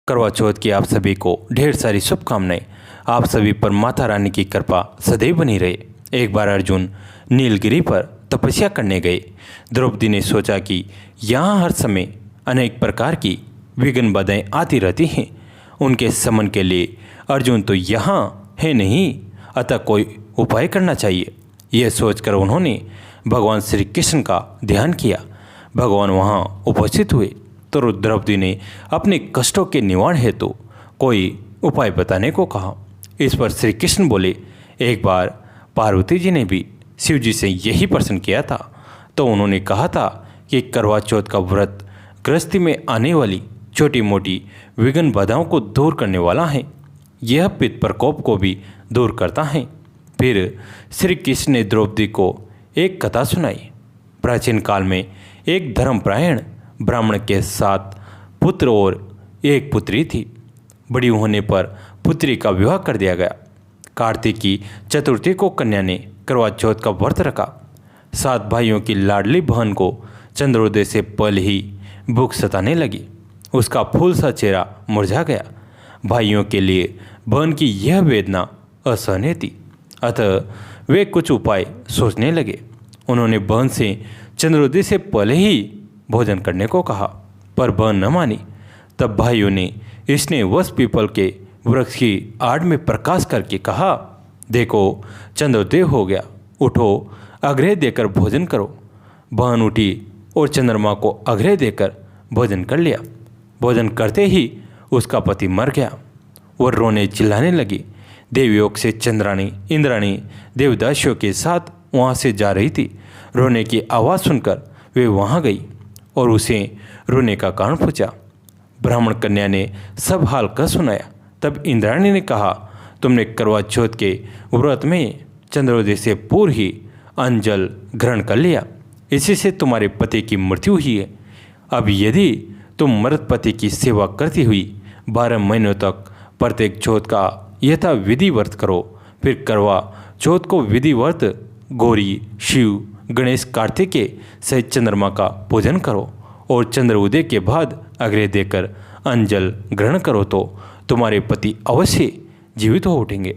करवा चौथ की आप सभी को ढेर सारी शुभकामनाएं। आप सभी पर माता रानी की कृपा सदैव बनी रहे। एक बार अर्जुन नीलगिरी पर तपस्या करने गए। द्रौपदी ने सोचा कि यहाँ हर समय अनेक प्रकार की विघ्न बाधाएं आती रहती हैं। उनके शमन के लिए अर्जुन तो यहाँ है नहीं, अतः कोई उपाय करना चाहिए। यह सोचकर उन्होंने भगवान श्री कृष्ण का ध्यान किया। भगवान वहाँ उपस्थित हुए तो द्रौपदी ने अपने कष्टों के निवारण हेतु कोई उपाय बताने को कहा। इस पर श्री कृष्ण बोले, एक बार पार्वती जी ने भी शिव जी से यही प्रश्न किया था, तो उन्होंने कहा था कि करवा चौथ का व्रत गृहस्थी में आने वाली छोटी मोटी विघ्न बाधाओं को दूर करने वाला है। यह पित्त प्रकोप को भी दूर करता है। फिर श्री कृष्ण ने द्रौपदी को एक कथा सुनाई। प्राचीन काल में एक धर्मपरायण ब्राह्मण के 7 पुत्र और एक पुत्री थी। बड़ी होने पर पुत्री का विवाह कर दिया गया। कार्तिक की चतुर्थी को कन्या ने करवा चौथ का व्रत रखा। 7 भाइयों की लाडली बहन को चंद्रोदय से पहले ही भूख सताने लगी। उसका फूल सा चेहरा मुरझा गया। भाइयों के लिए बहन की यह वेदना असहनीय थी, अतः वे कुछ उपाय सोचने लगे। उन्होंने बहन से चंद्रोदय से पहले ही भोजन करने को कहा, पर बहन न मानी। तब भाइयों ने स्नेहवश पीपल के वृक्ष की आड़ में प्रकाश करके कहा, देखो चंद्रोदय हो गया, उठो अर्घ्य देकर भोजन करो। बहन उठी और चंद्रमा को अर्घ्य देकर भोजन कर लिया। भोजन करते ही उसका पति मर गया। वह रोने चिल्लाने लगी। देवयोग से चंद्राणी इंद्राणी देवदासियों के साथ वहाँ से जा रही थी। रोने की आवाज़ सुनकर वे वहाँ गई और उसे रोने का कारण पूछा। ब्राह्मण कन्या ने सब हाल कह सुनाया। तब इंद्राणी ने कहा, तुमने करवा चौथ के व्रत में चंद्रोदय से पूर्व ही अन्न जल ग्रहण कर लिया, इसी से तुम्हारे पति की मृत्यु हुई है। अब यदि तुम मृत पति की सेवा करती हुई 12 महीनों तक प्रत्येक चौथ का यथा विधि व्रत करो, फिर करवा चौथ को विधि व्रत गौरी शिव गणेश कार्तिकेय सहित चंद्रमा का पूजन करो और चंद्र उदय के बाद अर्घ्य देकर अन्न जल ग्रहण करो तो तुम्हारे पति अवश्य जीवित हो उठेंगे।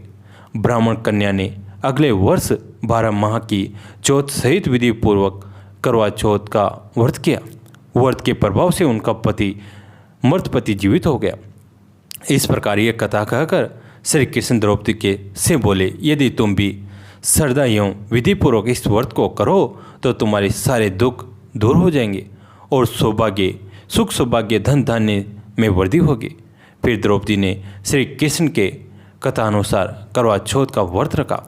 ब्राह्मण कन्या ने अगले वर्ष 12 माह की चौथ सहित विधि पूर्वक करवा चौथ का व्रत किया। व्रत के प्रभाव से उनका पति मृत पति जीवित हो गया। इस प्रकार यह कथा कहकर श्री कृष्ण द्रौपदी के से बोले, यदि तुम भी श्रद्धा एवं विधिपूर्वक इस व्रत को करो तो तुम्हारे सारे दुख दूर हो जाएंगे और सौभाग्य सुख सौभाग्य धन धान्य में वृद्धि होगी। फिर द्रौपदी ने श्री कृष्ण के कथानुसार करवा चौथ का व्रत रखा।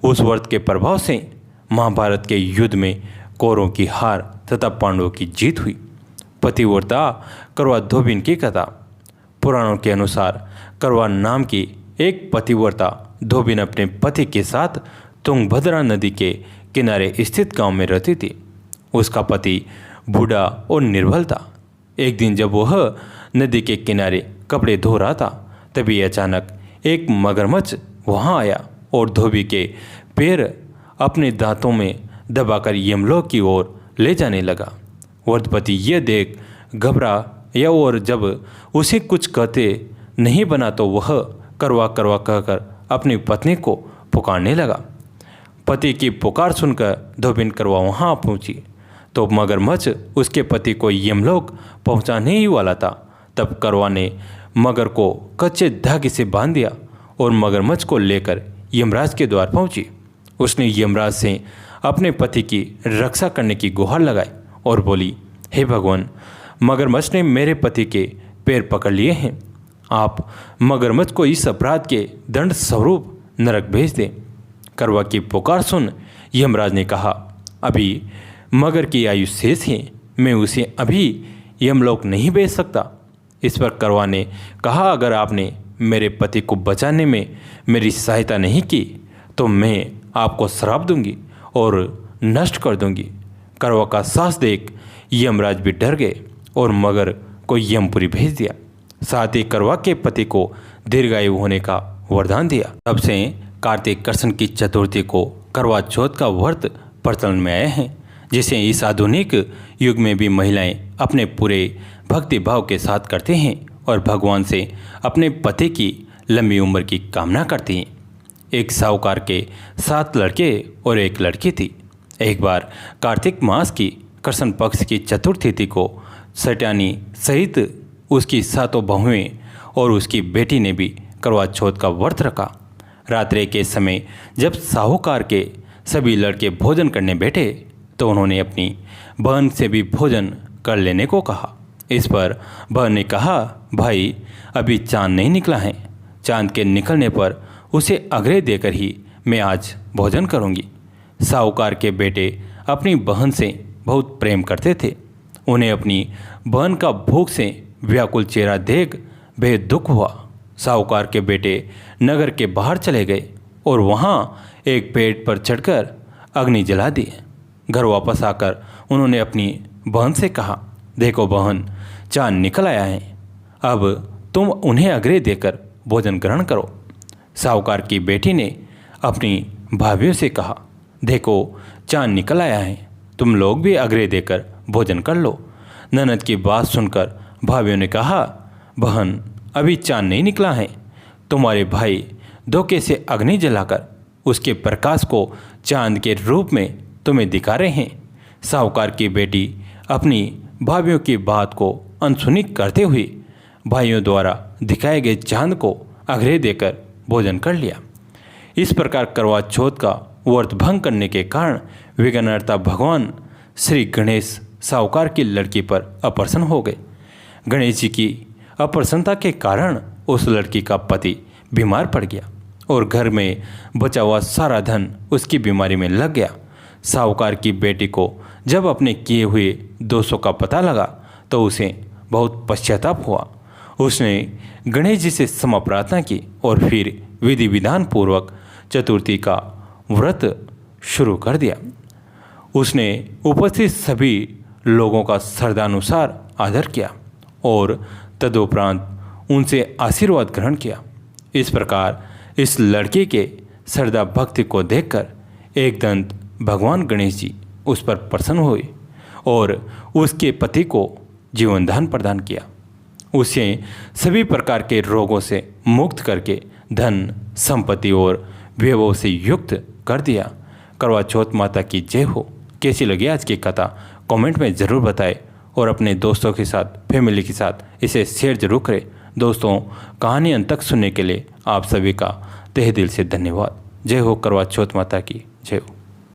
उस व्रत के प्रभाव से महाभारत के युद्ध में कौरवों की हार तथा पांडवों की जीत हुई। पतिव्रता करवा धोबिन की कथा। पुराणों के अनुसार करवा नाम की एक पतिव्रता धोबिन अपने पति के साथ तुंगभद्रा नदी के किनारे स्थित गांव में रहती थी। उसका पति बूढ़ा और निर्बल था। एक दिन जब वह नदी के किनारे कपड़े धो रहा था, तभी अचानक एक मगरमच्छ वहां आया और धोबी के पैर अपने दांतों में दबाकर यमलोक की ओर ले जाने लगा। वृद्धपति यह देख घबराया और जब उसे कुछ कहते नहीं बना तो वह करवा करवा कहकर अपनी पत्नी को पुकारने लगा। पति की पुकार सुनकर धोबिन करवा वहाँ पहुँची तो मगरमच्छ उसके पति को यमलोक पहुँचाने ही वाला था। तब करवा ने मगर को कच्चे धागे से बांध दिया और मगरमच्छ को लेकर यमराज के द्वार पहुँची। उसने यमराज से अपने पति की रक्षा करने की गुहार लगाई और बोली, हे भगवान, मगरमच्छ ने मेरे पति के पैर पकड़ लिए हैं। आप मगरमच्छ को इस अपराध के दंड स्वरूप नरक भेज दें। करवा की पुकार सुन यमराज ने कहा, अभी मगर की आयु शेष है, मैं उसे अभी यमलोक नहीं भेज सकता। इस पर करवा ने कहा, अगर आपने मेरे पति को बचाने में मेरी सहायता नहीं की तो मैं आपको श्राप दूंगी और नष्ट कर दूंगी। करवा का साहस देख यमराज भी डर गए और मगर को यमपुरी भेज दिया। साथ ही करवा के पति को दीर्घायु होने का वरदान दिया। तब से कार्तिक कृष्ण की चतुर्थी को करवा चौथ का व्रत प्रचलन में आए हैं, जिसे इस आधुनिक युग में भी महिलाएं अपने पूरे भक्ति भाव के साथ करते हैं और भगवान से अपने पति की लंबी उम्र की कामना करती हैं। एक साहूकार के 7 लड़के और एक लड़की थी। एक बार कार्तिक मास की कृष्ण पक्ष की चतुर्थी को सत्यानी सहित उसकी 7 बहुएं और उसकी बेटी ने भी करवा चौथ का व्रत रखा। रात्रि के समय जब साहूकार के सभी लड़के भोजन करने बैठे तो उन्होंने अपनी बहन से भी भोजन कर लेने को कहा। इस पर बहन ने कहा, भाई अभी चांद नहीं निकला है, चांद के निकलने पर उसे अग्रह देकर ही मैं आज भोजन करूंगी। साहूकार के बेटे अपनी बहन से बहुत प्रेम करते थे। उन्हें अपनी बहन का भूख से व्याकुल चेहरा देख बेहद दुख हुआ। साहूकार के बेटे नगर के बाहर चले गए और वहाँ एक पेड़ पर चढ़कर अग्नि जला दी। घर वापस आकर उन्होंने अपनी बहन से कहा, देखो बहन, चांद निकल आया है, अब तुम उन्हें अग्रह देकर भोजन ग्रहण करो। साहूकार की बेटी ने अपनी भाभियों से कहा, देखो चांद निकल आया है, तुम लोग भी अग्रह देकर भोजन कर लो। ननद की बात सुनकर भाभियों ने कहा, बहन अभी चांद नहीं निकला है, तुम्हारे भाई धोखे से अग्नि जलाकर उसके प्रकाश को चांद के रूप में तुम्हें दिखा रहे हैं। साहूकार की बेटी अपनी भाभियों की बात को अनसुनी करते हुए भाइयों द्वारा दिखाए गए चांद को अग्रह देकर भोजन कर लिया। इस प्रकार करवा चौथ का व्रत भंग करने के कारण विघ्नहर्ता भगवान श्री गणेश साहूकार की लड़की पर अप्रसन्न हो गए। गणेश जी की अप्रसन्नता के कारण उस लड़की का पति बीमार पड़ गया और घर में बचा हुआ सारा धन उसकी बीमारी में लग गया। साहूकार की बेटी को जब अपने किए हुए दोषों का पता लगा तो उसे बहुत पश्चाताप हुआ। उसने गणेश जी से क्षमा प्रार्थना की और फिर विधि विधान पूर्वक चतुर्थी का व्रत शुरू कर दिया। उसने उपस्थित सभी लोगों का श्रद्धानुसार आदर किया और तदुपरांत उनसे आशीर्वाद ग्रहण किया। इस प्रकार इस लड़के के श्रद्धा भक्ति को देखकर एकदंत भगवान गणेश जी उस पर प्रसन्न हुए और उसके पति को जीवन दान प्रदान किया। उसे सभी प्रकार के रोगों से मुक्त करके धन संपत्ति और वैभव से युक्त कर दिया। करवा चौथ माता की जय हो। कैसी लगी आज की कथा कमेंट में ज़रूर बताएं और अपने दोस्तों के साथ, फैमिली के साथ इसे शेयर जरूर करें। दोस्तों, कहानी अंत तक सुनने के लिए आप सभी का तहे दिल से धन्यवाद। जय हो करवा चौथ माता की जय हो।